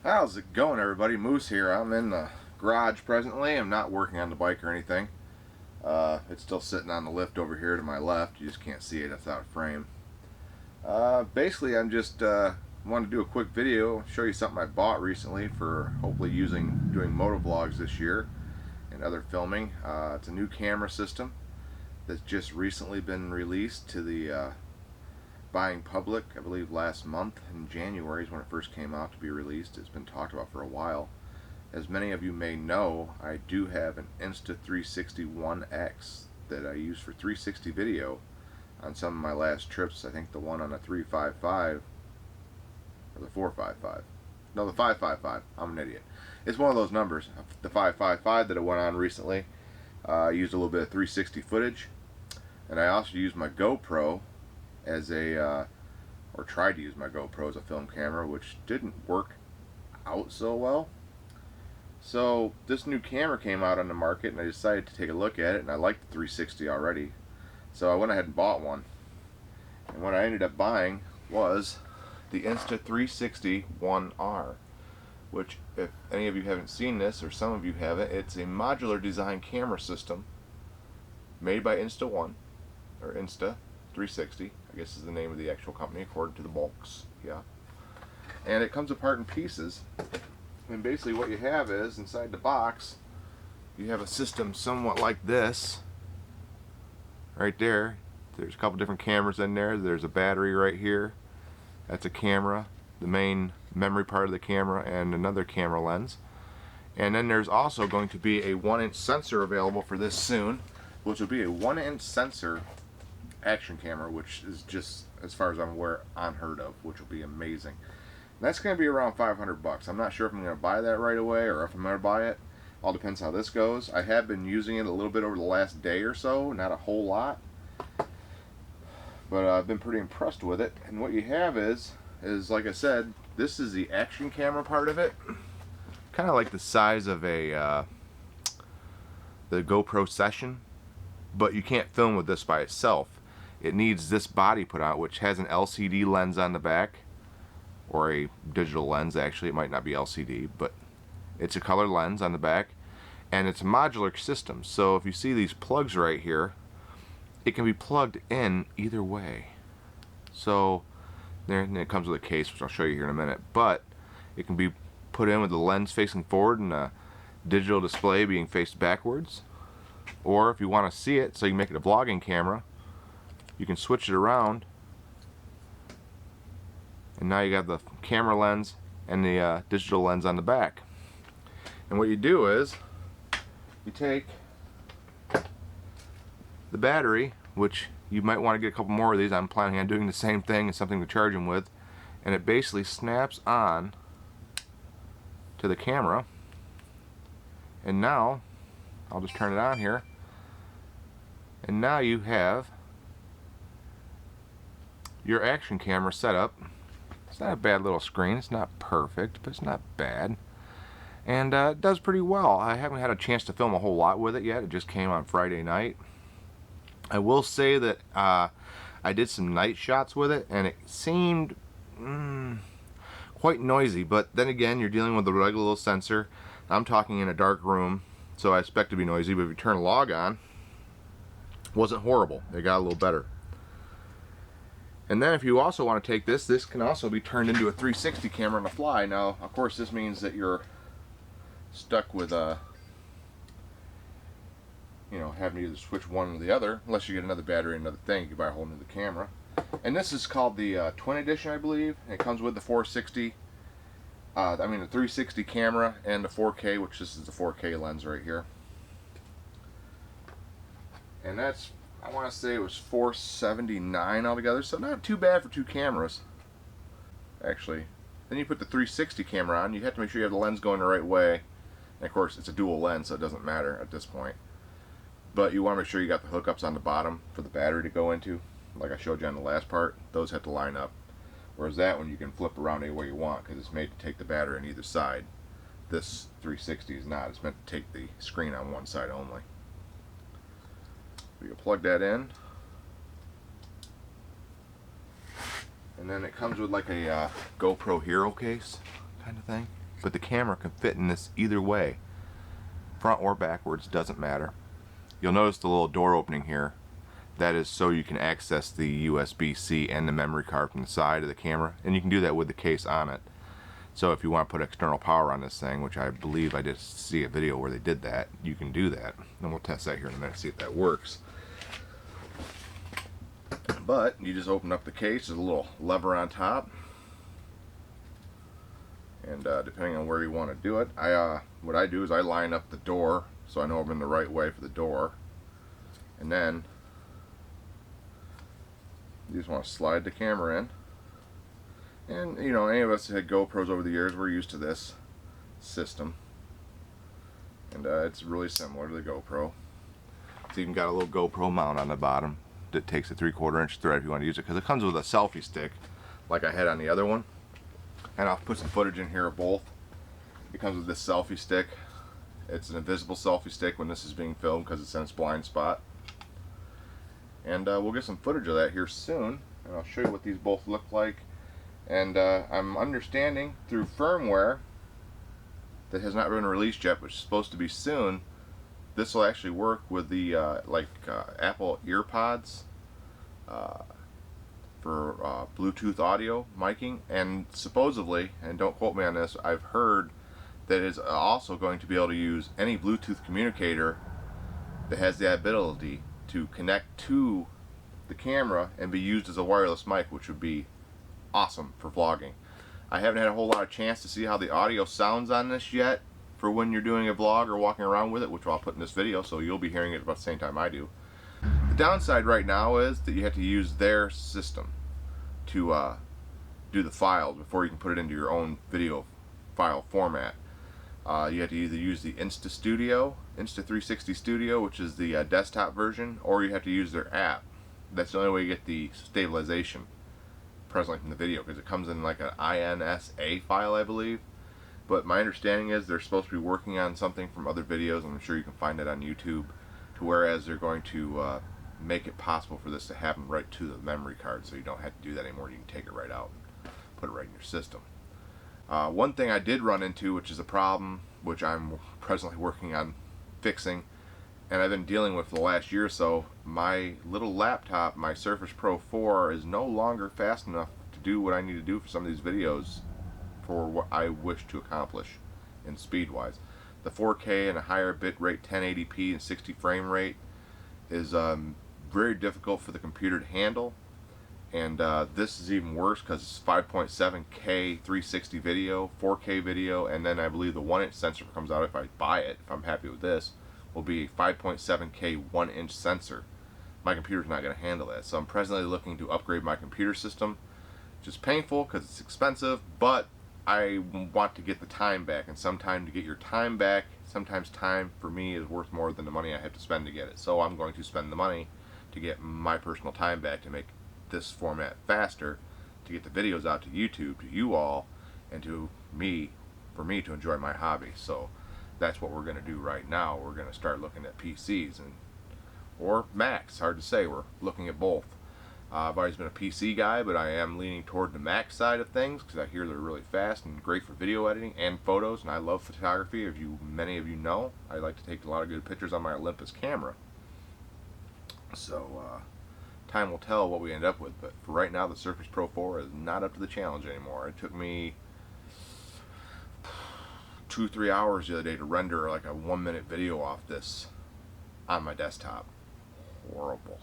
How's it going, everybody? Moose here. I'm in the garage presently. I'm not working on the bike or anything. It's still sitting on the lift over here to my left. You just can't see it. It's out of frame. Basically, I'm just wanted to do a quick video, show you something I bought recently for hopefully doing motovlogs this year and other filming. It's a new camera system that's just recently been released to the buying public. I believe last month in January is when it first came out to be released. It's been talked about for a while. As many of you may know, I do have an Insta360 One X that I use for 360 video on some of my last trips. I think the one on the 355 or the 455. No, the 555. I'm an idiot. It's one of those numbers. The 555 that I went on recently. I used a little bit of 360 footage, and I also used my GoPro as or tried to use my GoPro as a film camera, which didn't work out so well. So this new camera came out on the market, and I decided to take a look at it, and I liked the 360 already, so I went ahead and bought one. And what I ended up buying was the Insta360 One R, which, if any of you haven't seen this, or some of you haven't, it's a modular design camera system made by Insta360 I guess is the name of the actual company according to the box. Yeah. And it comes apart in pieces. And basically what you have is, inside the box, you have a system somewhat like this. Right there. There's a couple different cameras in there. There's a battery right here. That's a camera, the main memory part of the camera, and another camera lens. And then there's also going to be a 1-inch sensor available for this soon, which will be a 1-inch sensor action camera, which is just, as far as I'm aware, unheard of, which will be amazing. And that's going to be around $500. I'm not sure if I'm going to buy that right away or if I'm going to buy it. All depends how this goes. I have been using it a little bit over the last day or so, not a whole lot, but I've been pretty impressed with it. And what you have is like I said, this is the action camera part of it, kind of like the size of the GoPro Session, but you can't film with this by itself. It needs this body put on, which has an LCD lens on the back, or a digital lens. Actually, it might not be LCD, but it's a color lens on the back, and it's a modular system. So if you see these plugs right here, it can be plugged in either way. So there, and it comes with a case, which I'll show you here in a minute, but it can be put in with the lens facing forward and a digital display being faced backwards. Or if you want to see it so you can make it a vlogging camera, you can switch it around, and now you got the camera lens and the digital lens on the back. And what you do is you take the battery, which you might want to get a couple more of these. I'm planning on doing the same thing and something to charge them with, and it basically snaps on to the camera. And now I'll just turn it on here, and now you have your action camera set up. It's not a bad little screen. It's not perfect, but it's not bad, and it does pretty well. I haven't had a chance to film a whole lot with it yet. It just came on Friday night. I will say that I did some night shots with it, and it seemed quite noisy, but then again, you're dealing with a regular little sensor. I'm talking in a dark room, so I expect to be noisy, but if you turn a log on, it wasn't horrible. It got a little better. And then if you also want to take this can also be turned into a 360 camera on the fly. Now, of course, this means that you're stuck with having to either switch one or the other, unless you get another battery and another thing. You can buy a whole new camera. And this is called the Twin Edition, I believe. It comes with the 460, the 360 camera and the 4K, which this is the 4K lens right here. And that's, I want to say it was $479 altogether, so not too bad for two cameras, actually. Then you put the 360 camera on. You have to make sure you have the lens going the right way. And of course, it's a dual lens, so it doesn't matter at this point. But you want to make sure you got the hookups on the bottom for the battery to go into, like I showed you on the last part. Those have to line up. Whereas that one you can flip around any way you want, because it's made to take the battery on either side. This 360 is not. It's meant to take the screen on one side only. You plug that in, and then it comes with like a GoPro Hero case kind of thing. but the camera can fit in this either way, front or backwards, doesn't matter. You'll notice the little door opening here. That is so you can access the USB-C and the memory card from the side of the camera, and you can do that with the case on it. So if you want to put external power on this thing, which I believe I did see a video where they did that, you can do that. And we'll test that here in a minute, see if that works. But you just open up the case, there's a little lever on top. And depending on where you want to do it, what I do is I line up the door so I know I'm in the right way for the door. And then you just want to slide the camera in. And you know, any of us that had GoPros over the years, we're used to this system. And it's really similar to the GoPro. It's even got a little GoPro mount on the bottom that takes a 3/4 inch thread if you want to use it, because it comes with a selfie stick like I had on the other one. And I'll put some footage in here of both. It comes with this selfie stick. It's an invisible selfie stick when this is being filmed because it's in its blind spot. And we'll get some footage of that here soon, and I'll show you what these both look like. And I'm understanding through firmware that has not been released yet, which is supposed to be soon, this will actually work with the Apple EarPods for Bluetooth audio miking. And supposedly, and don't quote me on this, I've heard that it's also going to be able to use any Bluetooth communicator that has the ability to connect to the camera and be used as a wireless mic, which would be awesome for vlogging. I haven't had a whole lot of chance to see how the audio sounds on this yet for when you're doing a vlog or walking around with it, which I'll put in this video, so you'll be hearing it about the same time I do. The downside right now is that you have to use their system to do the files before you can put it into your own video file format. You have to either use the Insta360 Studio, which is the desktop version, or you have to use their app. That's the only way you get the stabilization presently from the video, because it comes in like an INSA file, I believe. But my understanding is they're supposed to be working on something from other videos, and I'm sure you can find it on YouTube, to whereas they're going to make it possible for this to happen right to the memory card, so you don't have to do that anymore. You can take it right out and put it right in your system. One thing I did run into, which is a problem which I'm presently working on fixing, and I've been dealing with for the last year or so, my little laptop, my Surface Pro 4, is no longer fast enough to do what I need to do for some of these videos for what I wish to accomplish in speed wise. The 4K and a higher bit rate, 1080p and 60 frame rate, is very difficult for the computer to handle. And this is even worse because it's 5.7K 360 video, 4K video, and then I believe the 1-inch sensor comes out if I buy it, if I'm happy with this, will be a 5.7K 1-inch sensor. My computer's not going to handle that, so I'm presently looking to upgrade my computer system, which is painful because it's expensive, but I want to get the time back, and sometimes to get your time back, sometimes time for me is worth more than the money I have to spend to get it. So I'm going to spend the money to get my personal time back to make this format faster, to get the videos out to YouTube, to you all, and to me, for me to enjoy my hobby. So that's what we're going to do right now. We're going to start looking at PCs or Macs. Hard to say. We're looking at both. I've always been a PC guy, but I am leaning toward the Mac side of things because I hear they're really fast and great for video editing and photos, and I love photography. Many of you know, I like to take a lot of good pictures on my Olympus camera. So time will tell what we end up with, but for right now the Surface Pro 4 is not up to the challenge anymore. It took me 2-3 hours the other day to render like a 1-minute video off this on my desktop. Horrible.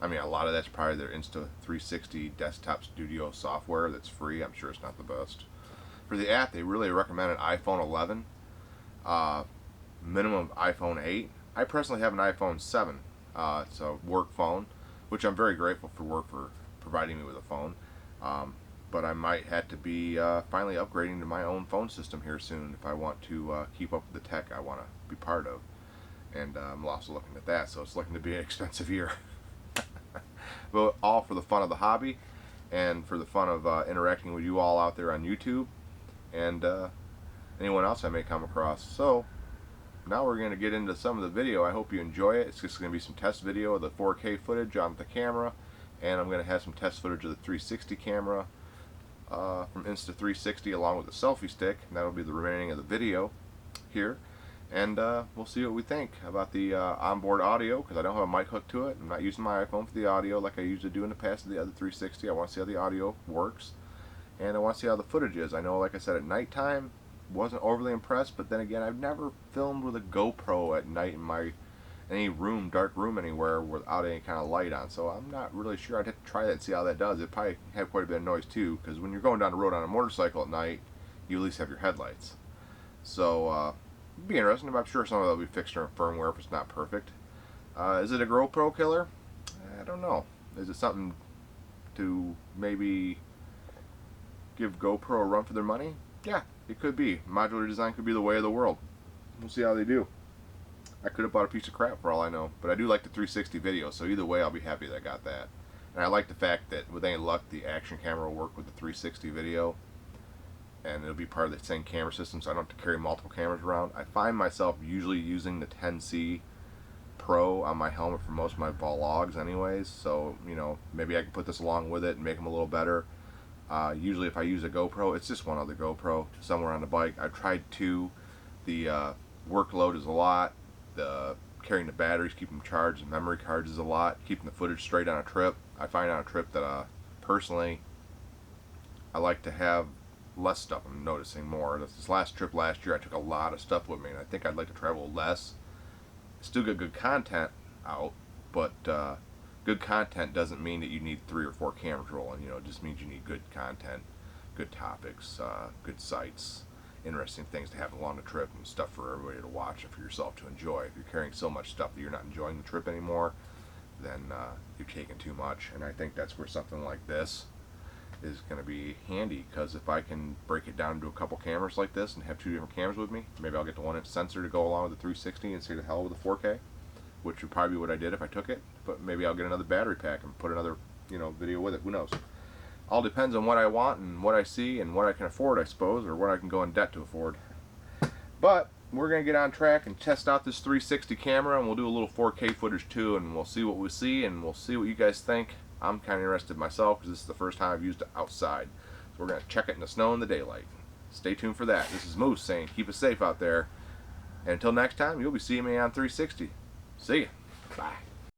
I mean, a lot of that's probably their Insta360 desktop studio software that's free. I'm sure it's not the best. For the app, they really recommend an iPhone 11, minimum iPhone 8. I personally have an iPhone 7. It's a work phone, which I'm very grateful for work for providing me with a phone. But I might have to be finally upgrading to my own phone system here soon if I want to keep up with the tech I want to be part of. And I'm also looking at that, so it's looking to be an expensive year. But all for the fun of the hobby and for the fun of interacting with you all out there on YouTube and anyone else I may come across. So now we're going to get into some of the video. I hope you enjoy it. It's just going to be some test video of the 4K footage on the camera, and I'm going to have some test footage of the 360 camera from Insta360 along with the selfie stick, and that'll be the remaining of the video here. And we'll see what we think about the onboard audio, because I don't have a mic hooked to it. I'm not using my iPhone for the audio like I usually do in the past of the other 360. I want to see how the audio works, and I want to see how the footage is. I know, like I said, at nighttime, wasn't overly impressed, but then again, I've never filmed with a GoPro at night in any room, dark room anywhere without any kind of light on, so I'm not really sure. I'd have to try that and see how that does. It probably have quite a bit of noise too, because when you're going down the road on a motorcycle at night, you at least have your headlights. So it'd be interesting. I'm sure some of that will be fixed in firmware if it's not perfect. Is it a GoPro killer? I don't know. Is it something to maybe give GoPro a run for their money? Yeah, it could be. Modular design could be the way of the world. We'll see how they do. I could have bought a piece of crap for all I know, but I do like the 360 video, so either way I'll be happy that I got that. And I like the fact that with any luck the action camera will work with the 360 video, and it'll be part of the same camera system, so I don't have to carry multiple cameras around. I find myself usually using the 10C Pro on my helmet for most of my vlogs anyways, so you know, maybe I can put this along with it and make them a little better. Usually if I use a GoPro, it's just one other GoPro somewhere on the bike. I've tried two. The workload is a lot. Carrying the batteries, keeping them charged, and memory cards is a lot. Keeping the footage straight on a trip. I find on a trip that personally I like to have less stuff. I'm noticing more. This last trip last year I took a lot of stuff with me, and I think I'd like to travel less. Still get good content out, but good content doesn't mean that you need 3 or 4 cameras rolling. You know, it just means you need good content, good topics, good sites, interesting things to have along the trip, and stuff for everybody to watch and for yourself to enjoy. If you're carrying so much stuff that you're not enjoying the trip anymore, then you're taking too much. And I think that's where something like this is going to be handy, because if I can break it down into a couple cameras like this and have 2 different cameras with me, maybe I'll get the 1-inch sensor to go along with the 360 and say the hell with the 4K, which would probably be what I did if I took it. But maybe I'll get another battery pack and put another, you know, video with it. Who knows? All depends on what I want and what I see and what I can afford, I suppose, or what I can go in debt to afford. But we're going to get on track and test out this 360 camera, and we'll do a little 4K footage too, and we'll see what we see, and we'll see what you guys think. I'm kind of interested myself, because this is the first time I've used it outside. So we're going to check it in the snow and the daylight. Stay tuned for that. This is Moose saying keep it safe out there. And until next time, you'll be seeing me on 360. See ya. Bye.